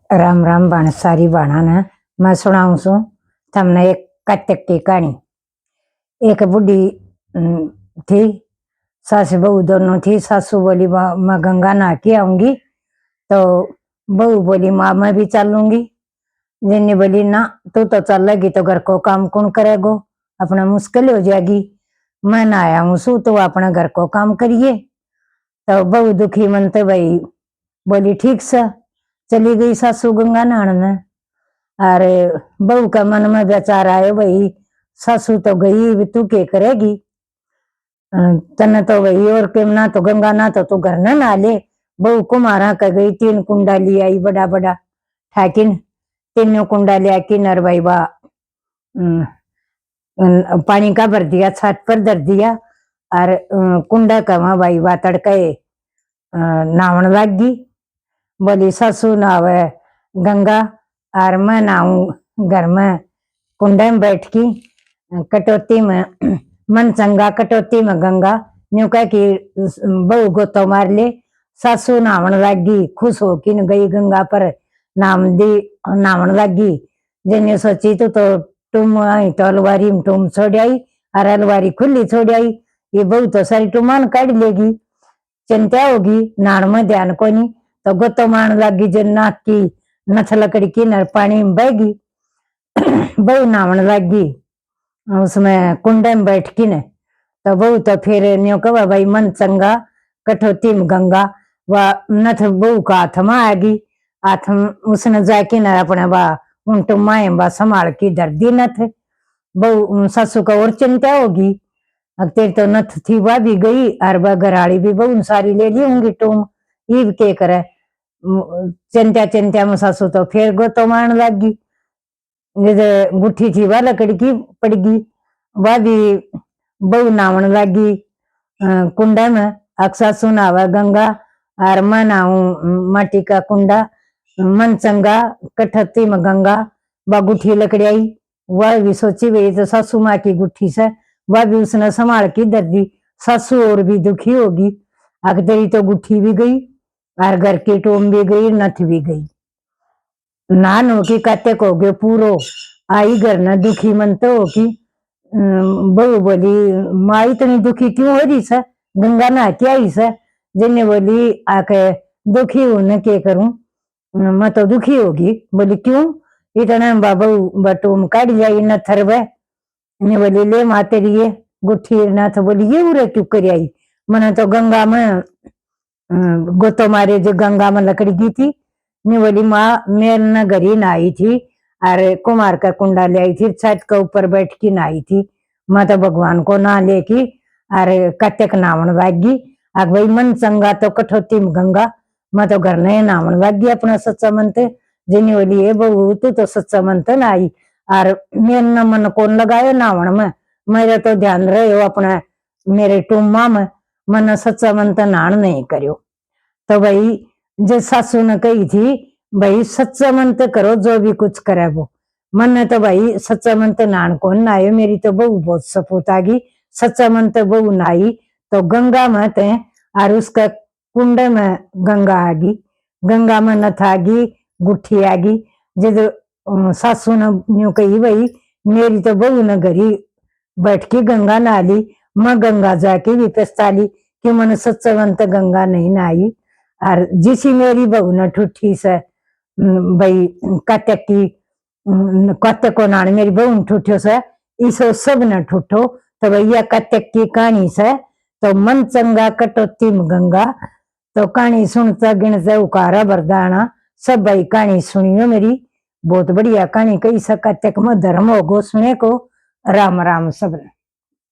राम राम बण सारी बाणा ने मैं सुनाऊं सु थमने एक कत्तक की कहानी। एक बुढ़ी थी, सास बहू दोनों थी। सासू बोली मैं गंगा नहा के आऊंगी, तो बहू बोली माँ मैं भी चलूंगी। जिन्नी बोली ना तू तो चलेगी तो घर को काम कौन करेगो, अपना मुश्किल हो जाएगी। मैं नहाया हूँ सू तो अपना घर को काम करिए। तो बहू दुखी मन तो भाई बोली ठीक से चली गई सासू गंगा नहाने में। अरे बहू का मन में बेचारा है भाई, सासू तो गई तू के करेगी, तने तो भाई और के ना तो गंगा ना तो तू घर ना ले। बहू कुमारा कर गई, 3 कुंडा ले आई बड़ा बड़ा ठाकिन, 3 कुंडा ले आकी नर भाई बा पानी का भर दिया, छत पर धर दिया और कुंडा कमा भाई बा तड़के नहावन लग गई। बोली सासू नहावे गंगा और मैं नहाऊं घर में कुंडे में बैठ की कटौती में मन चंगा कटौती में गंगा। न्यू कह की बहू गोतो मार ले। सासू नहावन लग गई, खुश हो कि गई गंगा पर नाम दी नहावन लग गई। जिन्हें सोची तो तुम आई तो अलवारी में तुम छोड़ आई और अलवारी खुली छोड़ आई, ये बहू तो सारी टुमान काट लेगी, चिंता होगी नान में ध्यान को नहीं। तो गोतो मान लगी जो नाक की नथ लकड़ी की नर पानी में बहगी। बहू नहावन लगी उसमें कुंडे में बैठ की ने। तो बहू तो फिर न्यू कहा भाई मन चंगा कठौती में गंगा, वह नथ बहू का हाथ में आएगी। हाथ उसने जाके न अपने बा उन माए बा संभाल की धर दी नथ। बहू सासू का और चिंता होगी, अब तेरी तो नथ थी वह भी गई और वह घराड़ी भी बहू सारी ले ली होंगी टूम, ईब के करे। चिंता चिंता में सासू तो फिर गोतो मारने लग गई। जैसे गुठी थी वह लकड़ी की पड़गी, वह भी बहू नहावन लगी कुंडा में। सासू नहावा गंगा और मैं नहाऊं माटी का कुंडा। मन चंगा कठौती में गंगा, वह गुठी लकड़ी आई। वह भी सोची भाई तो सासू माँ की गुठी से, वह भी उसने संभाल की धर दी। सासू और भी दुखी होगी, अकदरी तो गुठी भी गई और घर की टोम भी गई, नथ भी गई। नान हो की कते को गयो पूरो आई घर न दुखी मन तो हो की। बहू बोली माँ इतनी दुखी क्यों हो रही से, गंगा नहा के आई से। जिन्हें बोली आके दुखी हूं न के करूं, मैं तो दुखी होगी। बोली क्यों, इतना बाबू बटूम काट जाई न थरवे। बोली ले माँ तेरी ये गुठी ना तो बोली ये उरे क्यों कर आई, मैंने तो गंगा में गोतो मारे जो गंगा में लकड़ी की थी। नहीं बोली माँ मैं न घरी नहाई थी और कुमार का कुंडा ले आई थी, छत के ऊपर बैठ की नहाई थी। मैं तो भगवान को ना लेकी और कत्तक नहावन लग गई। अब भाई मन चंगा तो कठौती में गंगा, मैं तो घर नहीं नहावन लग गई अपना सच्चा मन थे। जिन्हें बोली ये बहू तू तो सच्चा मन थे ना आई और मेरे न मन कौन लगायो नहावन में, मेरे तो ध्यान रहे हो अपना मेरे टूमा में, मन सच्चा मन तो नहान नहीं करो। तो भाई जो सासू ने कही थी भाई सच्चा मन तो करो जो भी कुछ करे वो, मन ने तो भाई सच्चा मन तो नान कौन नायो। मेरी तो बहू बहुत सपूत आ गई, सच्चा मन तो बहू नाई तो गंगा में थे और उसका कुंडे में गंगा आ गई। गंगा में नथ आ गई, गुठी आ गई। जिद सासू ने यूं कही भाई मेरी तो बहू ने घरी बैठ के गंगा नहा ली, मैं गंगा जाके भी पछता ली कि मैंने सच्चा मन तो गंगा नहीं नहाई। और जिसी मेरी बहू ने ठूठी से भाई कत्तक की कत्तक को नान मेरी बहू ने ठूठो से इसो सब न ठूठो। तो भैया कत्तक की कहानी से तो मन चंगा कटौती में गंगा। तो कहानी सुनता गिनता उकारा बरदाना सब भाई कहानी सुनियो मेरी, बहुत बढ़िया कहानी कही से कत्तक में धर्म होगो सुने को। राम राम सब।